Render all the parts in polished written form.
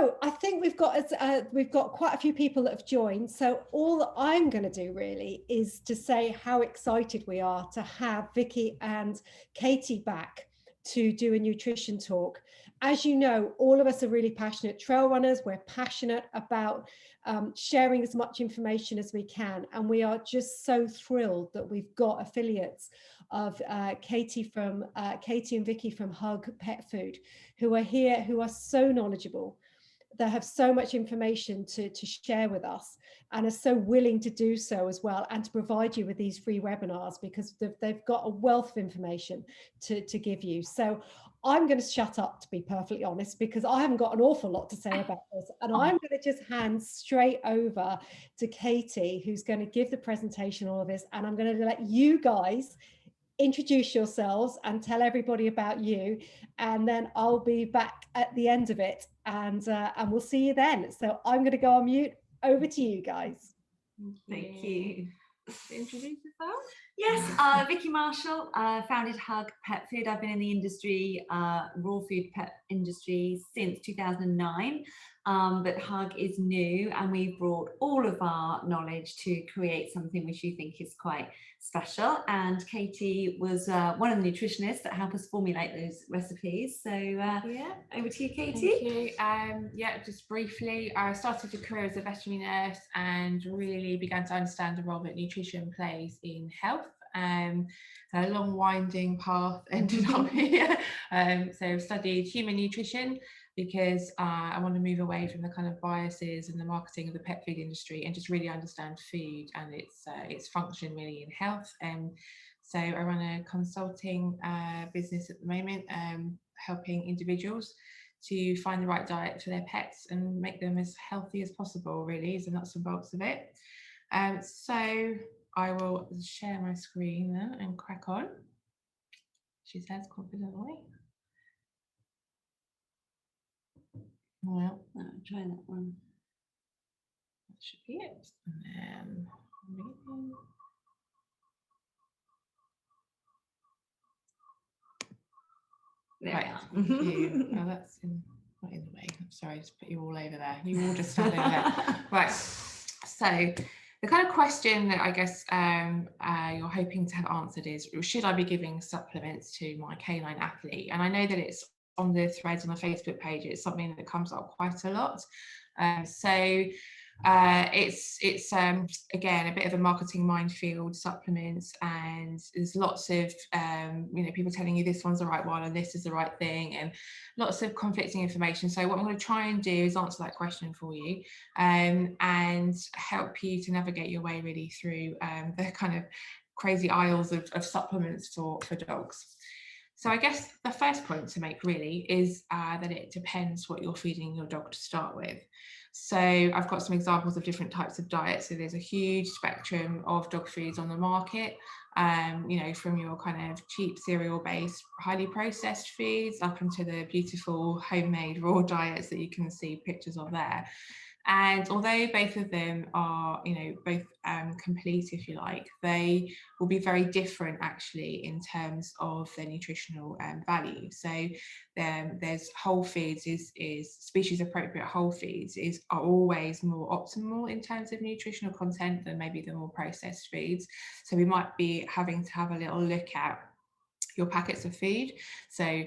So I think we've got quite a few people that have joined. So all that I'm going to do really is to say how excited we are to have Vicky and Katie back to do a nutrition talk. As you know, all of us are really passionate trail runners. We're passionate about sharing as much information as we can. And we are just so thrilled that we've got affiliates of Katie and Vicky from Hug Pet Food, who are here, who are so knowledgeable. They have so much information to share with us and are so willing to do so as well, and to provide you with these free webinars, because they've got a wealth of information to give you. So I'm going to shut up, to be perfectly honest, because I haven't got an awful lot to say about this. And I'm going to just hand straight over to Katie, who's going to give the presentation, all of this. And I'm going to let you guys introduce yourselves and tell everybody about you, and then I'll be back at the end of it, and we'll see you then. So I'm going to go on mute. Over to you guys. Thank you. Introduce yourself. Yes, Vicky Marshall, founded Hug Pet Food. I've been in the industry, raw food pet industry, since 2009. But Hug is new, and we've brought all of our knowledge to create something which we think is quite special. And Katie was one of the nutritionists that helped us formulate those recipes. So yeah, over to you, Katie. Thank you. Yeah, just briefly, I started a career as a veterinary nurse and really began to understand the role that nutrition plays in health. A long winding path ended up here. So I've studied human nutrition because I want to move away from the kind of biases and the marketing of the pet food industry and just really understand food and its function really in health. So I run a consulting business at the moment, helping individuals to find the right diet for their pets and make them as healthy as possible, really, is the nuts and bolts of it. So I will share my screen then and crack on, she says confidently. Well, try that one. That should be it. And then there right. we are. Thank you. Oh, that's not in the way. I'm sorry, I just put you all over there. You all just stand over there. Right. So the kind of question that I guess you're hoping to have answered is, should I be giving supplements to my canine athlete? And I know that it's on the threads on the Facebook page, it's something that comes up quite a lot. So it's again a bit of a marketing minefield, supplements, and there's lots of people telling you this one's the right one and this is the right thing, and lots of conflicting information. So what I'm going to try and do is answer that question for you, and help you to navigate your way really through the kind of crazy aisles of supplements for dogs. So I guess the first point to make really is that it depends what you're feeding your dog to start with. So I've got some examples of different types of diets. So there's a huge spectrum of dog foods on the market, from your kind of cheap cereal-based, highly processed foods up into the beautiful homemade raw diets that you can see pictures of there. And although both of them are, both complete, if you like, they will be very different actually in terms of their nutritional value. So there's whole foods is species appropriate whole foods are always more optimal in terms of nutritional content than maybe the more processed foods. So we might be having to have a little look at your packets of food. So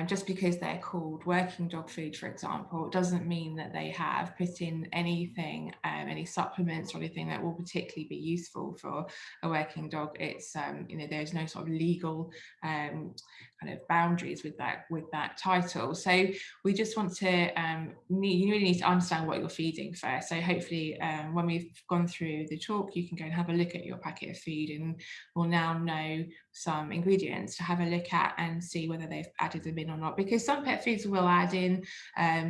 just because they're called working dog food, for example, doesn't mean that they have put in anything, any supplements or anything that will particularly be useful for a working dog. It's there's no sort of legal kind of boundaries with that title. So we just want to you really need to understand what you're feeding first. So hopefully when we've gone through the talk, you can go and have a look at your packet of food, and we'll now know some ingredients to have a look at and see whether they've added them in or not, because some pet foods will add in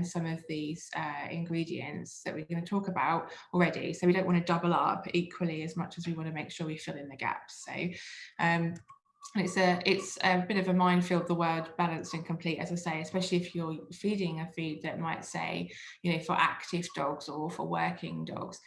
some of these ingredients that we're going to talk about already, so we don't want to double up equally as much as we want to make sure we fill in the gaps. So it's a bit of a minefield, the word balanced and complete, as I say, especially if you're feeding a food that might say, for active dogs or for working dogs,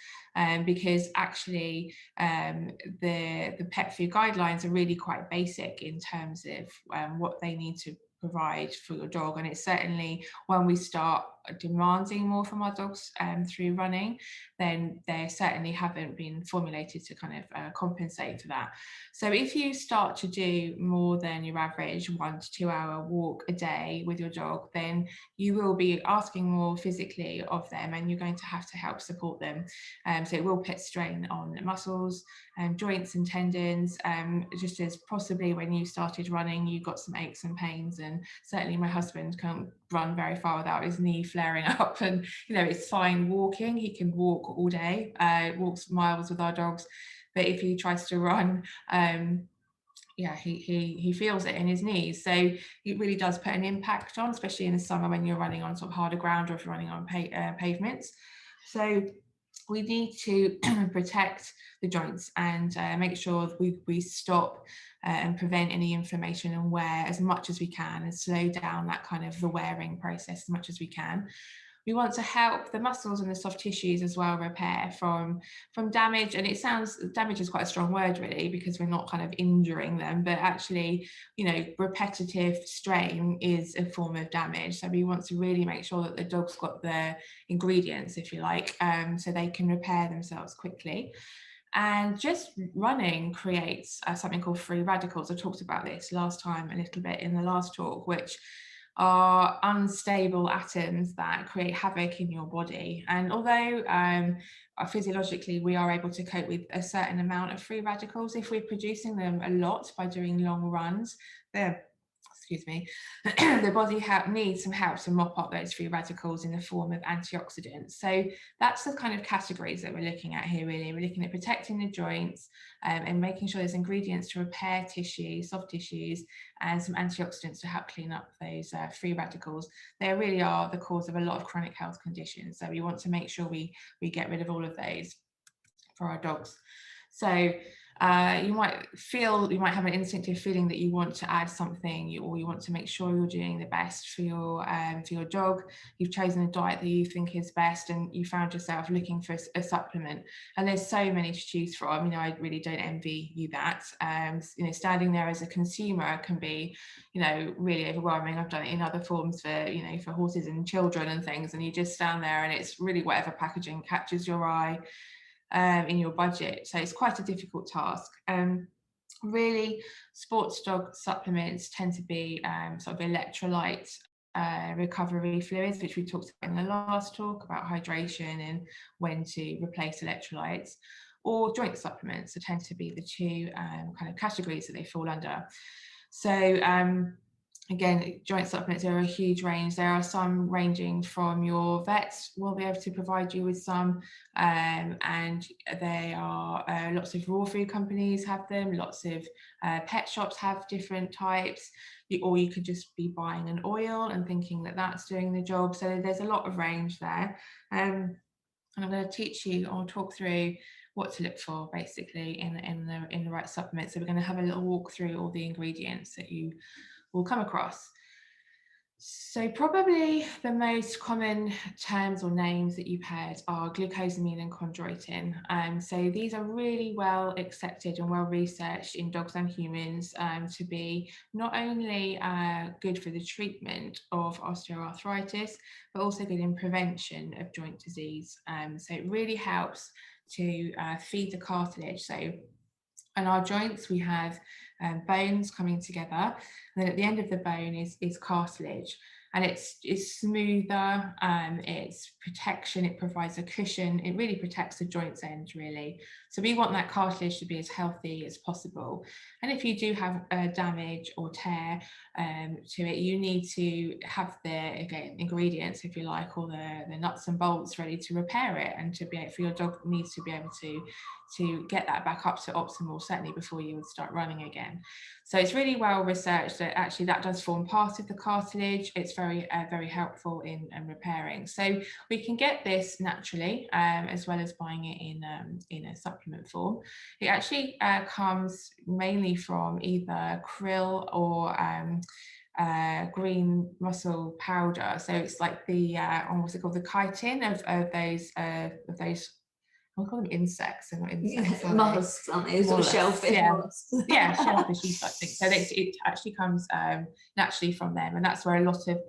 because actually the pet food guidelines are really quite basic in terms of what they need to provide for your dog. And it's certainly when we start demanding more from our dogs through running, then they certainly haven't been formulated to kind of compensate for that. So if you start to do more than your average 1 to 2 hour walk a day with your dog, then you will be asking more physically of them, and you're going to have to help support them. So it will put strain on muscles and joints and tendons, just as possibly when you started running you got some aches and pains, and certainly my husband can't run very far without his knee flaring up, and you know, it's fine walking, he can walk all day, walks miles with our dogs, but if he tries to run, yeah, he feels it in his knees. So it really does put an impact on, especially in the summer when you're running on sort of harder ground, or if you're running on pavements. So we need to protect the joints and make sure we stop and prevent any inflammation and wear as much as we can, and slow down that kind of the wearing process as much as we can. We want to help the muscles and the soft tissues as well repair from damage. And it sounds, damage is quite a strong word really, because we're not kind of injuring them, but actually, you know, repetitive strain is a form of damage. So we want to really make sure that the dog's got the ingredients, if you like, so they can repair themselves quickly. And just running creates something called free radicals. I talked about this last time a little bit in the last talk, which are unstable atoms that create havoc in your body. And although physiologically we are able to cope with a certain amount of free radicals, if we're producing them a lot by doing long runs, the body needs some help to mop up those free radicals in the form of antioxidants. So that's the kind of categories that we're looking at here really. We're looking at protecting the joints and making sure there's ingredients to repair tissue, soft tissues, and some antioxidants to help clean up those free radicals. They really are the cause of a lot of chronic health conditions. So we want to make sure we get rid of all of those for our dogs. So you might have an instinctive feeling that you want to add something, or you want to make sure you're doing the best for your dog. You've chosen a diet that you think is best, and you found yourself looking for a supplement. And there's so many to choose from. You know, I really don't envy you that. You know, standing there as a consumer can be, you know, really overwhelming. I've done it in other forms for, you know, for horses and children and things, and you just stand there and it's really whatever packaging catches your eye in your budget. So it's quite a difficult task. Really, sports dog supplements tend to be sort of electrolyte recovery fluids, which we talked about in the last talk about hydration and when to replace electrolytes, or joint supplements that tend to be the two kind of categories that they fall under. So again, joint supplements are a huge range. There are some ranging from your vets will be able to provide you with some, and they are lots of raw food companies have them, lots of pet shops have different types, or you could just be buying an oil and thinking that that's doing the job. So there's a lot of range there, and I'm going to teach you or talk through what to look for basically in the right supplement. So we're going to have a little walk through all the ingredients that you will come across. So probably the most common terms or names that you've heard are glucosamine and chondroitin. So these are really well accepted and well researched in dogs and humans to be not only good for the treatment of osteoarthritis, but also good in prevention of joint disease. So it really helps to feed the cartilage. So in our joints, we have bones coming together, and then at the end of the bone is cartilage, and it's smoother, it's protection, it provides a cushion, it really protects the joints end really. So we want that cartilage to be as healthy as possible. And if you do have damage or tear to it, you need to have the, again, ingredients, if you like, or the nuts and bolts ready to repair it, and to be able, for your dog needs to be able to get that back up to optimal, certainly before you would start running again. So it's really well researched that actually that does form part of the cartilage. It's very helpful in repairing. So we can get this naturally, as well as buying it in a supplement form. It actually comes mainly from either krill or green mussel powder. So it's like the what's it called, the chitin of those I'll call them insects, they're not insects, are they? Mollusks, aren't they? Sort of shellfish, yeah. mollusks. Yeah, shellfishy type thing. So it actually comes naturally from them, and that's where a lot of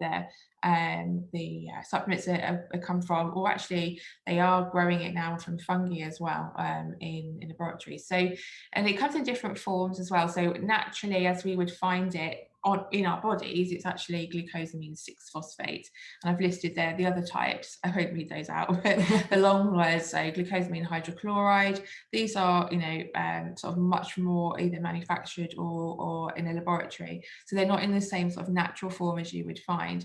the supplements are come from, or actually they are growing it now from fungi as well in laboratories. So, and it comes in different forms as well. So naturally, as we would find it in our bodies, it's actually glucosamine 6-phosphate, and I've listed there the other types. I won't read those out, but the long words, so glucosamine hydrochloride. These are, you know, sort of much more either manufactured or in a laboratory, so they're not in the same sort of natural form as you would find.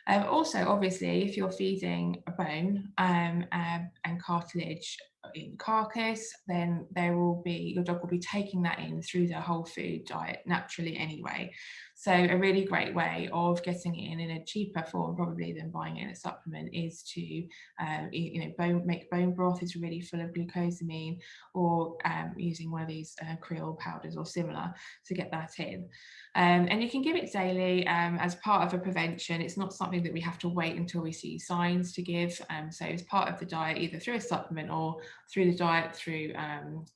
Also, obviously, if you're feeding a bone and cartilage in carcass, then your dog will be taking that in through their whole food diet naturally anyway. So a really great way of getting it in a cheaper form, probably, than buying it in a supplement, is to you know, make bone broth is really full of glucosamine, or using one of these Creole powders or similar to get that in. And you can give it daily as part of a prevention. It's not something that we have to wait until we see signs to give. So it's part of the diet, either through a supplement or through the diet through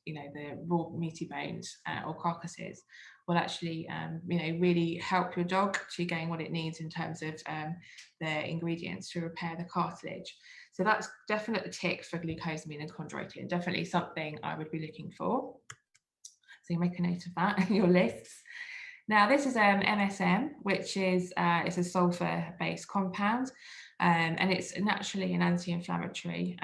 you know, the raw meaty bones or carcasses, will actually you know, really help your dog to gain what it needs in terms of the ingredients to repair the cartilage. So that's definitely a tick for glucosamine and chondroitin, definitely something I would be looking for. So you make a note of that in your lists. Now, this is MSM, which is it's a sulfur-based compound, and it's naturally an anti-inflammatory,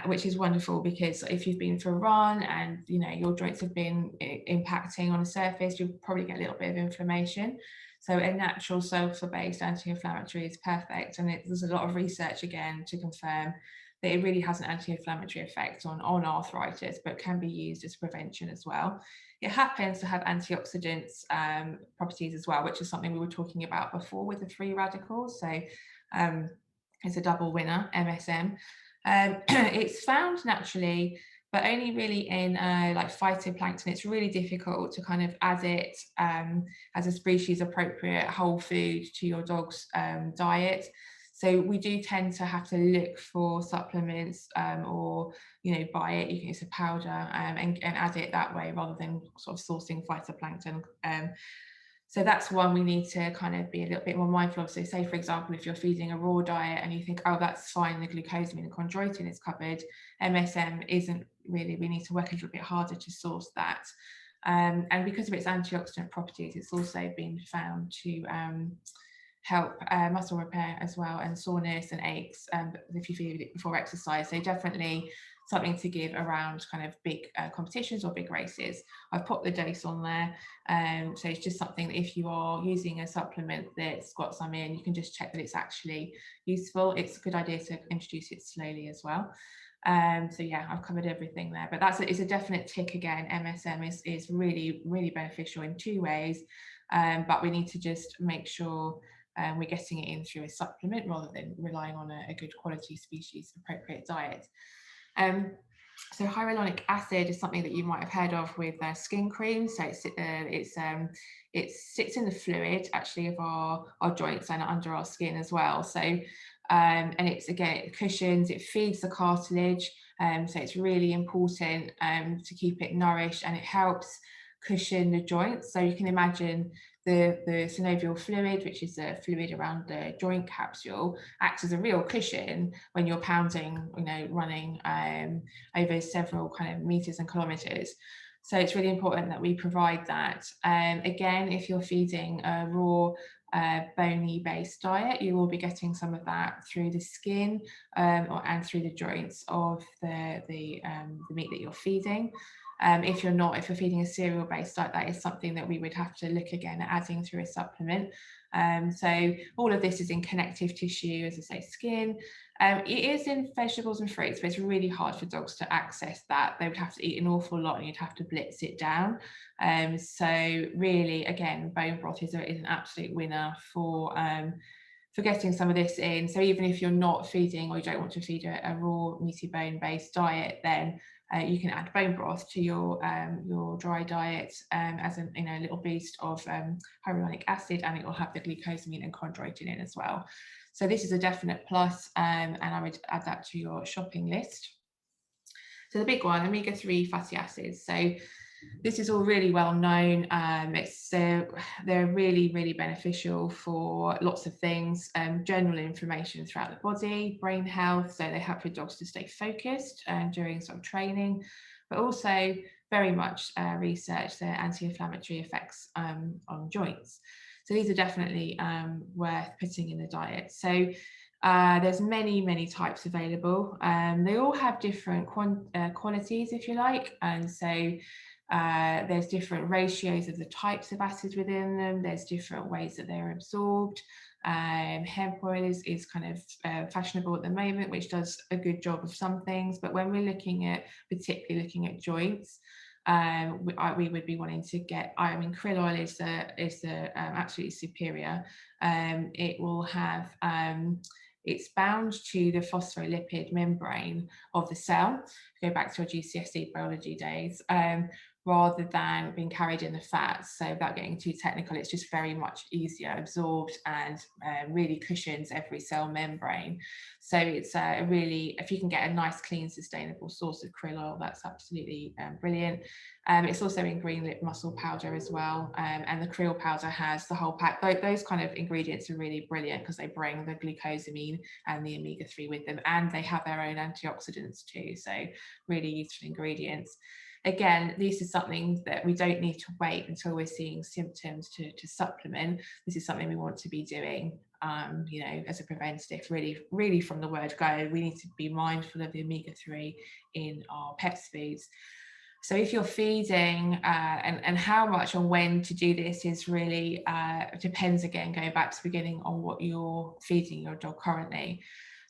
which is wonderful, because if you've been for a run and, you know, your joints have been impacting on a surface, you'll probably get a little bit of inflammation. So a natural sulfur-based anti-inflammatory is perfect, and there's a lot of research again to confirm that it really has an anti-inflammatory effect on arthritis, but can be used as prevention as well. It happens to have antioxidants properties as well, which is something we were talking about before with the free radicals. So it's a double winner, MSM. It's found naturally, but only really in like phytoplankton. It's really difficult to kind of add it as a species appropriate whole food to your dog's diet. So we do tend to have to look for supplements or, you know, buy it, you can use a powder and add it that way, rather than sort of sourcing phytoplankton. So that's one we need to kind of be a little bit more mindful of. So say, for example, if you're feeding a raw diet and you think, oh, that's fine, the glucosamine and chondroitin is covered, MSM isn't really, we need to work a little bit harder to source that. And because of its antioxidant properties, it's also been found to help muscle repair as well, and soreness and aches if you feed it before exercise. So definitely something to give around kind of big competitions or big races. I've put the dose on there, so it's just something that if you are using a supplement that's got some in, you can just check that it's actually useful. It's a good idea to introduce it slowly as well. So yeah, I've covered everything there, but it's a definite tick again. MSM is really, really beneficial in two ways, but we need to just make sure we're getting it in through a supplement rather than relying on a good quality species appropriate diet. So hyaluronic acid is something that you might have heard of with skin cream. So it sits in the fluid actually of our joints and under our skin as well. So and it's, again, it cushions, it feeds the cartilage, so it's really important to keep it nourished, and it helps cushion the joints. So you can imagine the synovial fluid, which is the fluid around the joint capsule, acts as a real cushion when you're pounding, you know, running over several kind of meters and kilometers. So it's really important that we provide that. Again, if you're feeding a raw bony based diet, you will be getting some of that through the skin and through the joints of the meat that you're feeding. If you're feeding a cereal based diet, that is something that we would have to look again at adding through a supplement. So all of this is in connective tissue, as I say, skin. It is in vegetables and fruits, but it's really hard for dogs to access that. They would have to eat an awful lot, and you'd have to blitz it down. So really, again, bone broth is an absolute winner for getting some of this in. So even if you're not feeding, or you don't want to feed a raw meaty bone based diet, then you can add bone broth to your dry diet as a little boost of hyaluronic acid, and it will have the glucosamine and chondroitin in as well. So this is a definite plus, and I would add that to your shopping list. So the big one, omega-3 fatty acids. So this is all really well known. They're really, really beneficial for lots of things, general inflammation throughout the body, brain health. So they help your dogs to stay focused during sort of training, but also very much research their anti-inflammatory effects on joints. So these are definitely worth putting in the diet. So there's many types available. They all have different qualities, if you like, and so there's different ratios of the types of acids within them. There's different ways that they're absorbed. Hemp oil is kind of fashionable at the moment, which does a good job of some things, but when we're particularly looking at joints, we would be wanting to get, krill oil is the absolutely superior. It will have it's bound to the phospholipid membrane of the cell. Go back to our GCSE biology days, rather than being carried in the fats. So without getting too technical, it's just very much easier absorbed and really cushions every cell membrane. So it's really, if you can get a nice, clean, sustainable source of krill oil, that's absolutely brilliant. It's also in green lip mussel powder as well, and the krill powder has the whole pack. Those kind of ingredients are really brilliant because they bring the glucosamine and the omega-3 with them, and they have their own antioxidants too, so really useful ingredients. Again, this is something that we don't need to wait until we're seeing symptoms to supplement. This is something we want to be doing, as a preventative, really from the word go. We need to be mindful of the omega-3 in our pets' foods. So if you're feeding, and how much and when to do this is really depends, again, going back to the beginning, on what you're feeding your dog currently.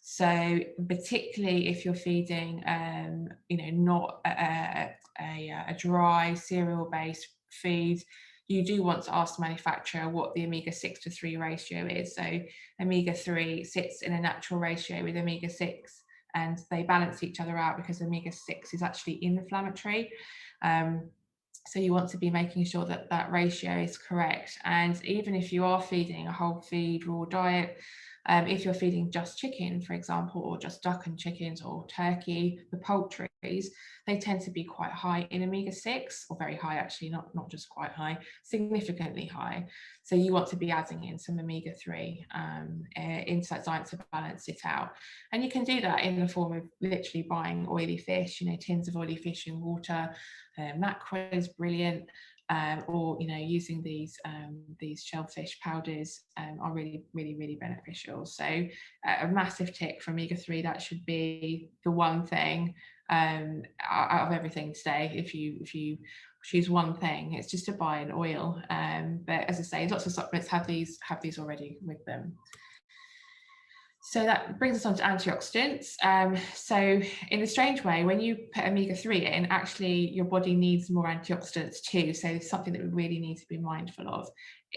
So particularly if you're feeding, not a dry cereal-based feed, you do want to ask the manufacturer what the omega-6 to 3 ratio is. So omega-3 sits in a natural ratio with omega-6, and they balance each other out because omega-6 is actually inflammatory. So you want to be making sure that that ratio is correct. And even if you are feeding a whole feed raw diet, if you're feeding just chicken, for example, or just duck and chickens or turkey, the poultries, they tend to be quite high in omega-6, or very high actually, not just quite high, significantly high. So you want to be adding in some omega-3 into that diet to balance it out. And you can do that in the form of literally buying oily fish, tins of oily fish in water. Mackerel is brilliant. Or using these shellfish powders are really beneficial. So a massive tick for omega-3. That should be the one thing out of everything today. If you choose one thing, it's just to buy an oil. But as I say, lots of supplements have these already with them. So that brings us on to antioxidants. So in a strange way, when you put omega-3 in, actually your body needs more antioxidants too. So it's something that we really need to be mindful of.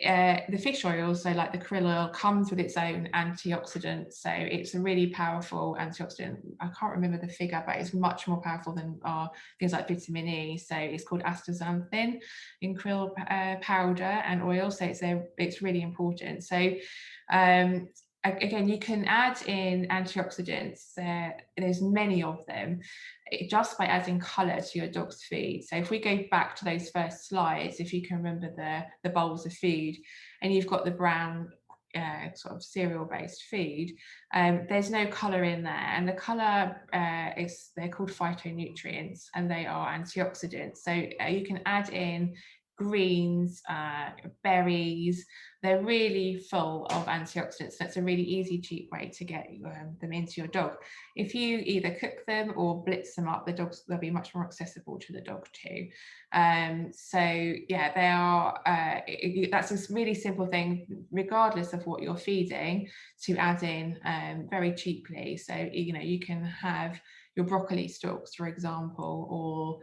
The fish oil, so like the krill oil, comes with its own antioxidants. So it's a really powerful antioxidant. I can't remember the figure, but it's much more powerful than things like vitamin E. So it's called astaxanthin in krill powder and oil. So it's really important. So again, you can add in antioxidants. There's many of them, just by adding colour to your dog's feed. So if we go back to those first slides, if you can remember the bowls of food, and you've got the brown sort of cereal-based feed, there's no colour in there, and the colour they're called phytonutrients, and they are antioxidants. So you can add in greens, berries. They're really full of antioxidants. That's a really easy, cheap way to get them into your dog. If you either cook them or blitz them up, they'll be much more accessible to the dog too. So yeah, they are. That's a really simple thing, regardless of what you're feeding, to add in very cheaply. So you can have your broccoli stalks, for example, or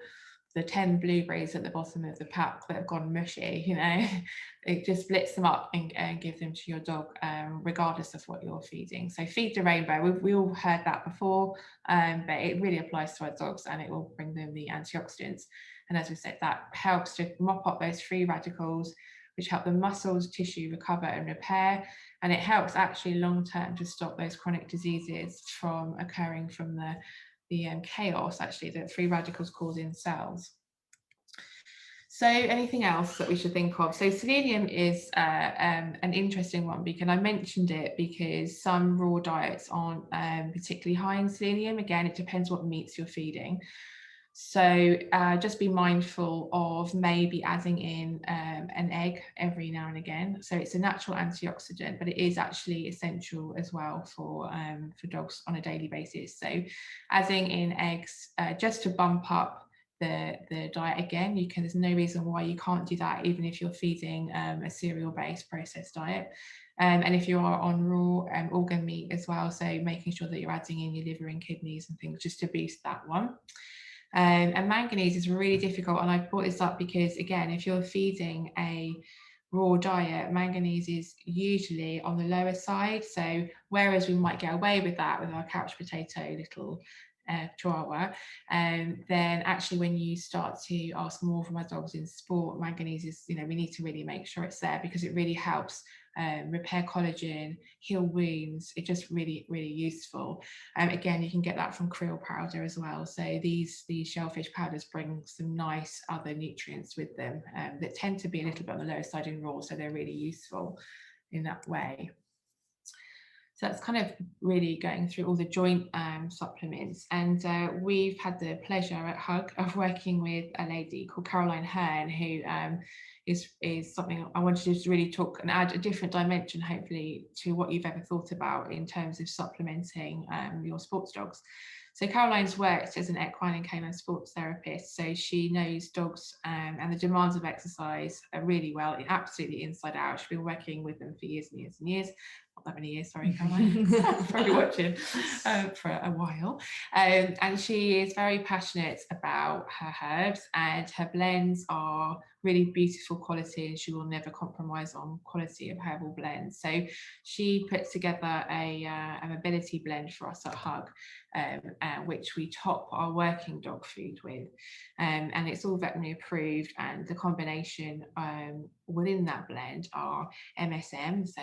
the 10 blueberries at the bottom of the pack that have gone mushy, it just splits them up and give them to your dog, regardless of what you're feeding. So feed the rainbow, we all heard that before, but it really applies to our dogs, and it will bring them the antioxidants. And as we said, that helps to mop up those free radicals, which help the muscles, tissue recover and repair. And it helps actually long term to stop those chronic diseases from occurring from the chaos, actually, that free radicals cause in cells. So anything else that we should think of? So selenium is an interesting one, because I mentioned it because some raw diets aren't particularly high in selenium. Again, it depends what meats you're feeding. So just be mindful of maybe adding in an egg every now and again. So it's a natural antioxidant, but it is actually essential as well for dogs on a daily basis. So adding in eggs just to bump up the diet again, there's no reason why you can't do that, even if you're feeding a cereal-based processed diet. And if you are on raw organ meat as well, so making sure that you're adding in your liver and kidneys and things just to boost that one. And manganese is really difficult, and I brought this up because, again, if you're feeding a raw diet, manganese is usually on the lower side. So whereas we might get away with that with our couch potato little chihuahua, then actually when you start to ask more from our dogs in sport, manganese is, we need to really make sure it's there, because it really helps repair collagen, heal wounds. It's just really, really useful. Again, you can get that from krill powder as well. So these shellfish powders bring some nice other nutrients with them that tend to be a little bit on the lower side in raw, so they're really useful in that way. So that's kind of really going through all the joint supplements. And we've had the pleasure at Hug of working with a lady called Caroline Hearn, who is something I wanted to just really talk and add a different dimension, hopefully, to what you've ever thought about in terms of supplementing your sports dogs. So Caroline's worked as an equine and canine sports therapist, so she knows dogs and the demands of exercise really well, absolutely inside out. She's been working with them for years and years and years. Not that many years, sorry, Caroline, probably watching for a while. And she is very passionate about her herbs, and her blends are really beautiful quality, and she will never compromise on quality of herbal blends. So she put together a mobility blend for us at Hug, which we top our working dog food with, and it's all veterinary approved, and the combination within that blend are MSM, so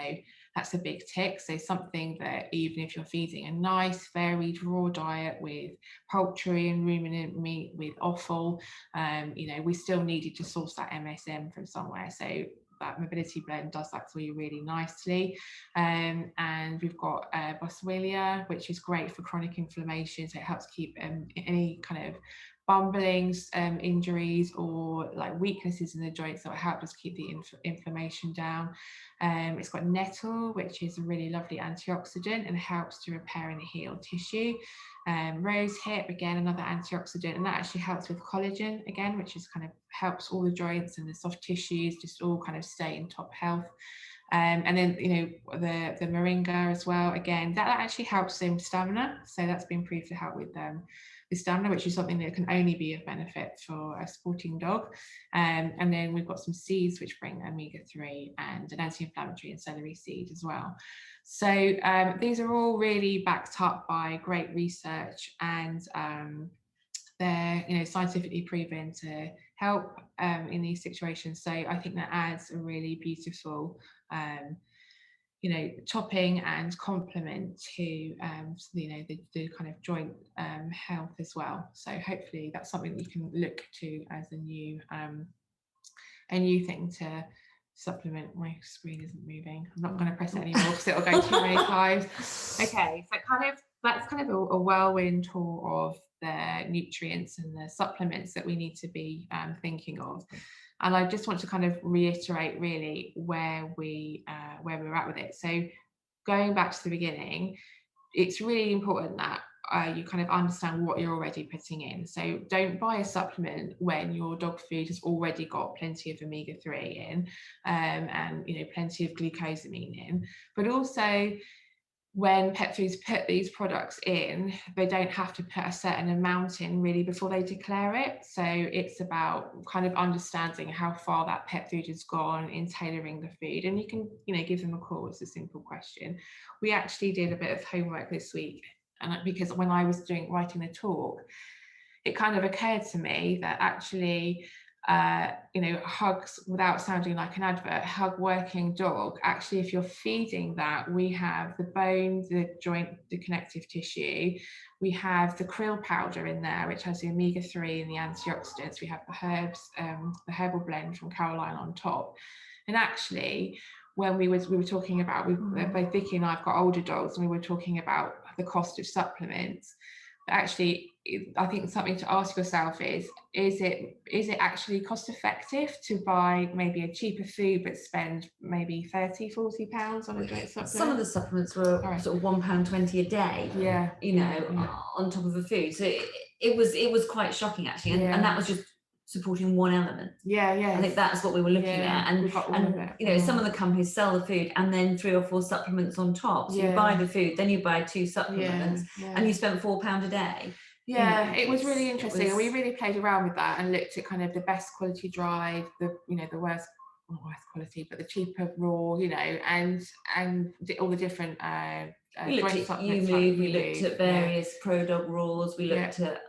that's a big tick. So something that even if you're feeding a nice varied raw diet with poultry and ruminant meat with offal, we still needed to source that MSM from somewhere. So that mobility blend does that for you really nicely. And we've got boswellia, which is great for chronic inflammation, so it helps keep any kind of bumblings, injuries, or like weaknesses in the joints, that will help us keep the inflammation down. It's got nettle, which is a really lovely antioxidant and helps to repair and heal tissue. Rose hip, again, another antioxidant, and that actually helps with collagen again, which is kind of helps all the joints and the soft tissues just all kind of stay in top health. And then the moringa as well, again, that actually helps in stamina, so that's been proved to help with stamina, which is something that can only be of benefit for a sporting dog. And then we've got some seeds which bring omega-3 and an anti-inflammatory and celery seed as well. So these are all really backed up by great research, and they're scientifically proven to help in these situations. So I think that adds a really beautiful topping and complement to the kind of joint health as well. So hopefully that's something that you can look to as a new thing to supplement. My screen isn't moving. I'm not going to press it anymore because it'll go too many times. Okay, so that's kind of a whirlwind tour of the nutrients and the supplements that we need to be thinking of. And I just want to kind of reiterate really where we're at with it. So going back to the beginning, it's really important that you kind of understand what you're already putting in. So don't buy a supplement when your dog food has already got plenty of omega-3 in, and plenty of glucosamine in. But also, when pet foods put these products in, they don't have to put a certain amount in really before they declare it. So it's about kind of understanding how far that pet food has gone in tailoring the food. And you can, give them a call. It's a simple question. We actually did a bit of homework this week, and because when I was writing the talk, it kind of occurred to me that actually Hugs, without sounding like an advert, Hug working dog, actually if you're feeding that, we have the bone, the joint, the connective tissue, We have the krill powder in there, which has the omega-3 and the antioxidants. We have the herbs, the herbal blend from Caroline on top. And actually, when we were talking about, both Vicky and I have got older dogs, and we were talking about the cost of supplements. But actually, I think something to ask yourself is it actually cost effective to buy maybe a cheaper food but spend maybe £30-40 on a joint supplement? Some of the supplements were sort of £1.20 a day. Yeah, you know, on top of the food. So it was quite shocking actually, and that was just supporting one element. I think that's what we were looking at, and you know, some of the companies sell the food and then 3 or 4 supplements on top. So you buy the food, then you buy 2 supplements, and you spent £4 a day. It was really interesting, and we really played around with that and looked at kind of the best quality drive, the worst, not worst quality, but the cheaper raw, you know, and all the different we looked at UMove, we looked at various Pro Dog raws, we looked at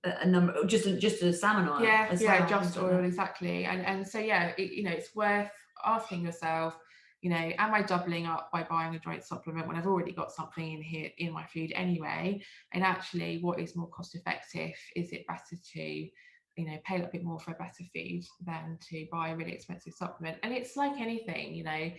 a number, just a salmon oil as well. Just oil, exactly. And so you know, it's worth asking yourself, you know, am I doubling up by buying a joint supplement when I've already got something in here in my food anyway? And actually, what is more cost effective? Is it better to, you know, pay a little bit more for a better food than to buy a really expensive supplement? And it's like anything, you know,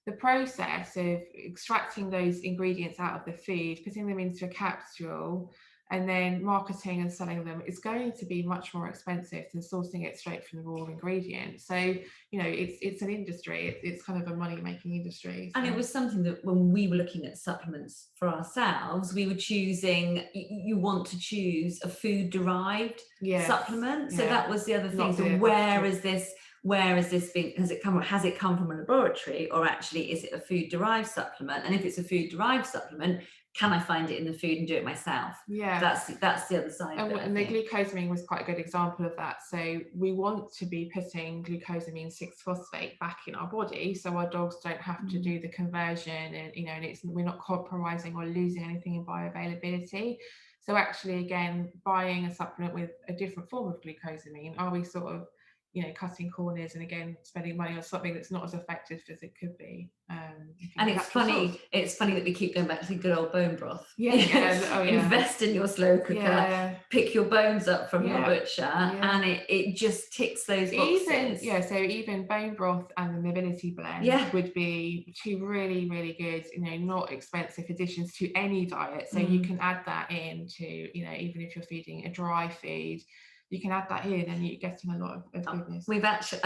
the process of extracting those ingredients out of the food, putting them into a capsule, and then marketing and selling them is going to be much more expensive than sourcing it straight from the raw ingredients. So, you know, it's an industry. It's kind of a money-making industry. So. And it was something that when we were looking at supplements for ourselves, we were choosing, you want to choose a food-derived supplement. So that was the other thing. So where is this being, has it come from a laboratory, or actually is it a food-derived supplement? And if it's a food-derived supplement, can I find it in the food and do it myself? That's the other side of it. And the glucosamine was quite a good example of that. So we want to be putting glucosamine 6-phosphate back in our body, so our dogs don't have to do the conversion, and you know, and we're not compromising or losing anything in bioavailability. So actually, again, buying a supplement with a different form of glucosamine, are we sort of, you know, cutting corners and again spending money on something that's not as effective as it could be? And it's funny that we keep going back to the good old bone broth. Invest in your slow cooker, pick your bones up from your butcher, and it just ticks those boxes. So even bone broth and the mobility blend would be 2 really, really good, you know, not expensive additions to any diet. So you can add that in to, you know, even if you're feeding a dry feed, you can add that in and you're getting a lot of goodness. We've actually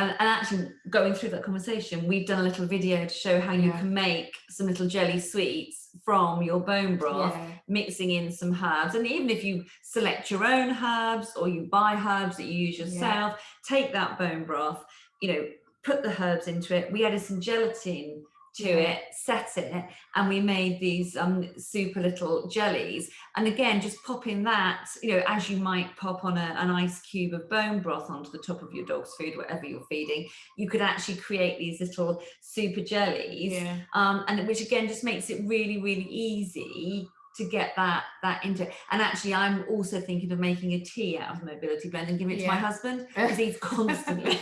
going through that conversation, we've done a little video to show how you can make some little jelly sweets from your bone broth, mixing in some herbs. And even if you select your own herbs or you buy herbs that you use yourself, take that bone broth, you know, put the herbs into it. We added some gelatin to it, set it, and we made these super little jellies. And again, just popping that, you know, as you might pop on an ice cube of bone broth onto the top of your dog's food, whatever you're feeding, you could actually create these little super jellies, and which again just makes it really, really easy to get that into it. And actually, I'm also thinking of making a tea out of the mobility blend and giving it to my husband, because he's constantly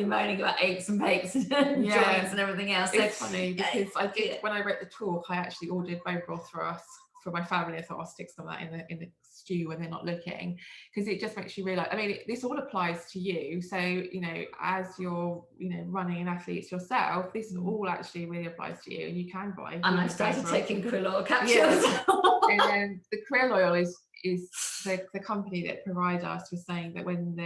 moaning about aches and pains and joints and everything else. So it's funny because I did, when I wrote the talk, I actually ordered bone broth for my family. I thought I'll stick some of that in the stew when they're not looking, because it just makes you realize, I mean, this all applies to you. So, you know, as you're, you know, running an athlete yourself, this all actually really applies to you, and you can buy. And I started taking krill oil capsules. And the krill oil is the company that provide us was saying that when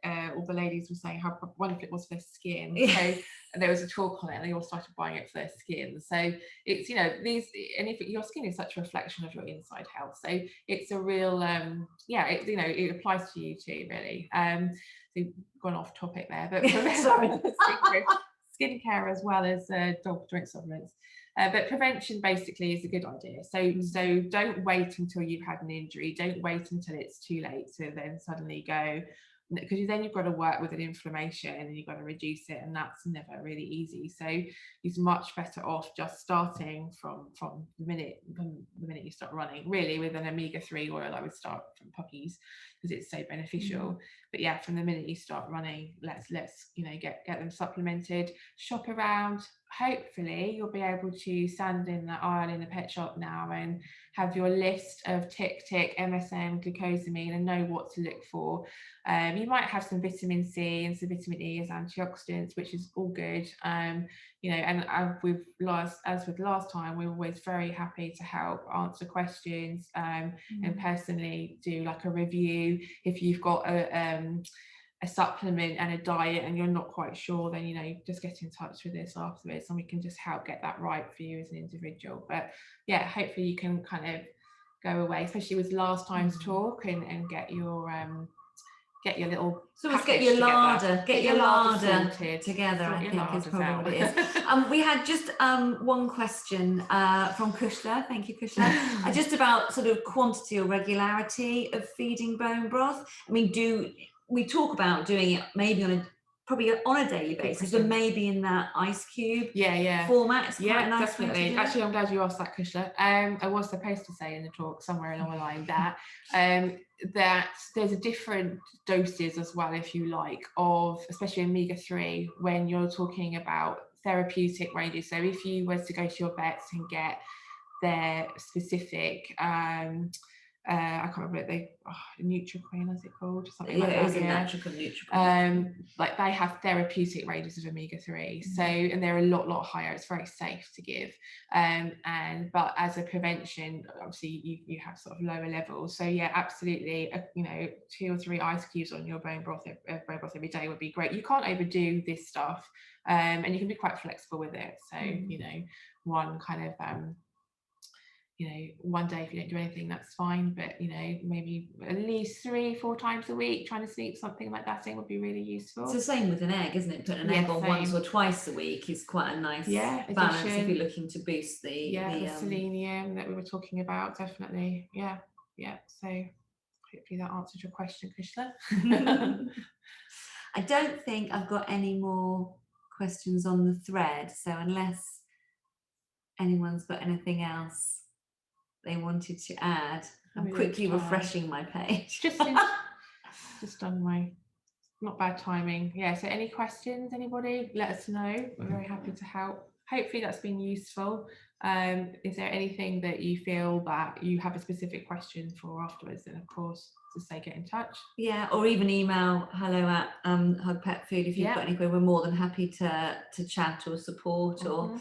all the ladies were saying how wonderful it was for their skin, so and there was a talk on it and they all started buying it for their skin. So it's, you know, and if your skin is such a reflection of your inside health, so it's a real you know, it applies to you too, really. So we've gone off topic there, but skincare as well as dog joint supplements. But prevention basically is a good idea. So don't wait until you've had an injury. Don't wait until it's too late to then suddenly go, because then you've got to work with an inflammation and you've got to reduce it, and that's never really easy. So it's much better off just starting from the minute you start running, really, with an omega-3 oil. I would start from puppies, because it's so beneficial. But yeah, from the minute you start running, let's you know, get them supplemented. Shop around. Hopefully you'll be able to stand in that aisle in the pet shop now and have your list of tick, MSM, glucosamine, and know what to look for. You might have some vitamin C and some vitamin E as antioxidants, which is all good. You know, and as with last time, we're always very happy to help answer questions, and personally do like a review. If you've got a supplement and a diet and you're not quite sure, then, you know, just get in touch with us afterwards and we can just help get that right for you as an individual. But yeah, hopefully you can kind of go away, especially with last time's talk, and get your little, so let's get your larder sorted. Together. I think is probably what it is. We had just one question from Kushla. Thank you, Kushla. Just about sort of quantity or regularity of feeding bone broth. I mean, we talk about doing it maybe probably on a daily basis, but maybe in that ice cube format. It's quite a nice definitely. thing to do. Actually, I'm glad you asked that, Kushla. I was supposed to say in the talk somewhere along the line that that there's a different doses as well, if you like, of especially omega-3 when you're talking about therapeutic ranges. So if you were to go to your vets and get their specific I can't remember Nutriqueen, is it called? Something like that. Nutriqueen. Like they have therapeutic ranges of omega-3, so, and they're a lot higher. It's very safe to give, but as a prevention, obviously you have sort of lower levels. So yeah, absolutely, you know, 2 or 3 ice cubes on your bone broth every day would be great. You can't overdo this stuff, and you can be quite flexible with it. So you know, one kind of you know, one day if you don't do anything, that's fine, but you know, maybe at least 3-4 times a week trying to sneak something like that in would be really useful. It's the same with an egg, isn't it? Putting an egg on once or twice a week is quite a nice balance if you're looking to boost the selenium that we were talking about. Definitely. Yeah. So hopefully that answered your question, Kushla. I don't think I've got any more questions on the thread, so unless anyone's got anything else they wanted to add, I'm quickly refreshing my page. Just on my, not bad timing. Yeah, so any questions, anybody, let us know. We're very happy to help. Hopefully that's been useful. Is there anything that you feel that you have a specific question for afterwards, then of course to say get in touch. Yeah, or even email hello@Hug Pet Food if you've got anything. We're more than happy to chat or support or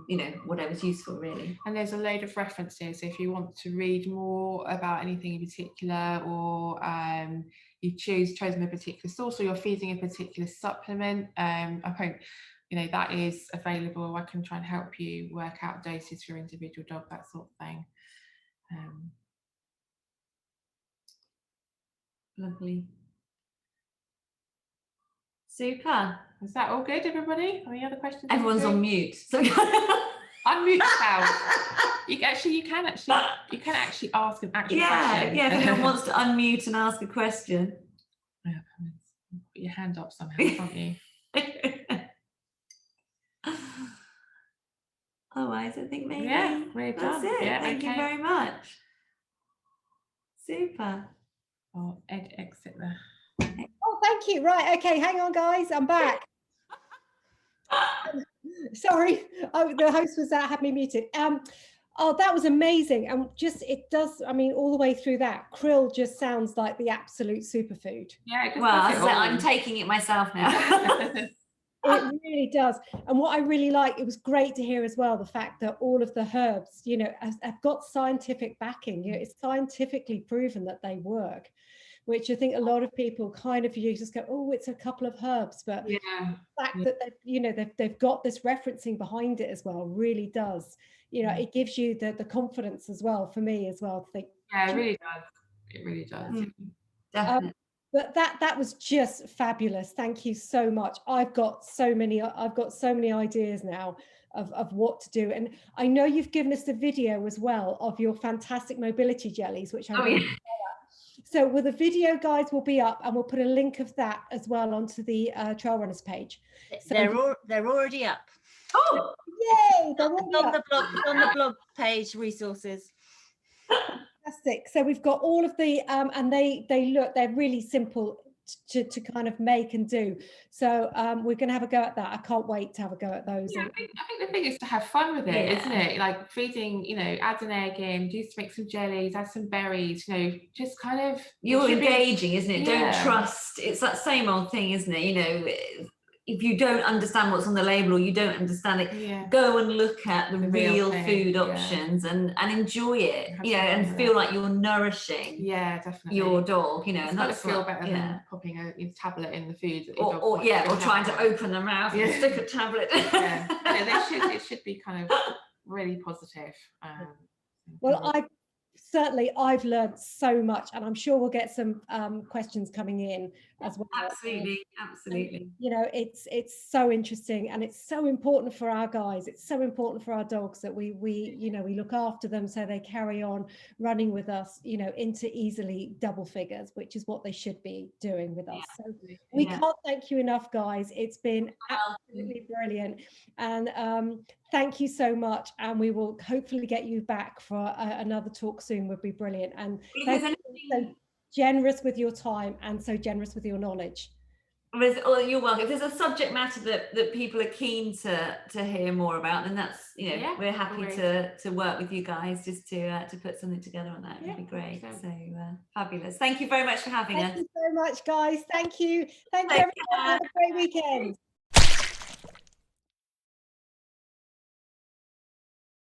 you know, whatever's useful really. And there's a load of references if you want to read more about anything in particular, or you've chosen a particular source, or you're feeding a particular supplement. I hope, you know, that is available. I can try and help you work out doses for your individual dog, that sort of thing. Lovely. Super. Is that all good, everybody? Any other questions? Everyone's on mute. So unmute yourself. You can actually ask an actual question. Yeah, if anyone wants to unmute and ask a question. Put your hand up somehow, can't you? Otherwise, I think maybe we're that's done. it. Thank you very much. Super. I'll exit there. Oh, thank you. Right. Okay. Hang on, guys. I'm back. Sorry. The host was had me muted. Oh, that was amazing. And it does, I mean, all the way through that, krill just sounds like the absolute superfood. Yeah. I'm taking it myself now. It really does. And what I really like, it was great to hear as well, the fact that all of the herbs, you know, have got scientific backing. You know, it's scientifically proven that they work, which I think a lot of people kind of, you just go, oh, it's a couple of herbs, but the fact that they've got this referencing behind it as well really does, you know, it gives you the confidence as well, for me as well, to think. Yeah, it really does. It really does. Definitely. But that was just fabulous. Thank you so much. I've got so many ideas now of what to do. And I know you've given us the video as well of your fantastic mobility jellies, which I'm going to So the video guys will be up, and we'll put a link of that as well onto the Trail Runners page. So they're already up. Oh, yay! They're on the blog page resources. Fantastic. So we've got all of the and they're really simple to kind of make and do. So we're going to have a go at that. I can't wait to have a go at those. Yeah, I think the thing is to have fun with it, isn't it? Like feeding, you know, add an egg in, just make some jellies, add some berries, you know, just kind of. You're engaging, isn't it? Yeah. Don't trust. It's that same old thing, isn't it? You know, if you don't understand what's on the label or you don't understand it, go and look at the real food options and enjoy it, you know, and feel like you're nourishing your dog, you know. It's and that's feel better than popping a tablet in the food. Or trying to open their mouth and stick a tablet. It should be kind of really positive. Well, I've learned so much, and I'm sure we'll get some questions coming in as well. Absolutely. And, you know, it's so interesting, and it's so important for our guys. It's so important for our dogs that we look after them so they carry on running with us, you know, into easily double figures, which is what they should be doing with us. So we can't thank you enough, guys. It's been absolutely brilliant, and thank you so much. And we will hopefully get you back for another talk soon. Would be brilliant. And thank you so generous with your time and so generous with your knowledge. You're welcome. If there's a subject matter that people are keen to hear more about, then that's, you know, we're happy to work with you guys just to put something together on that. It'd be great. So fabulous. Thank you very much for having us. Thank you so much, guys. Thank you. Thank you, everyone. Have a great weekend.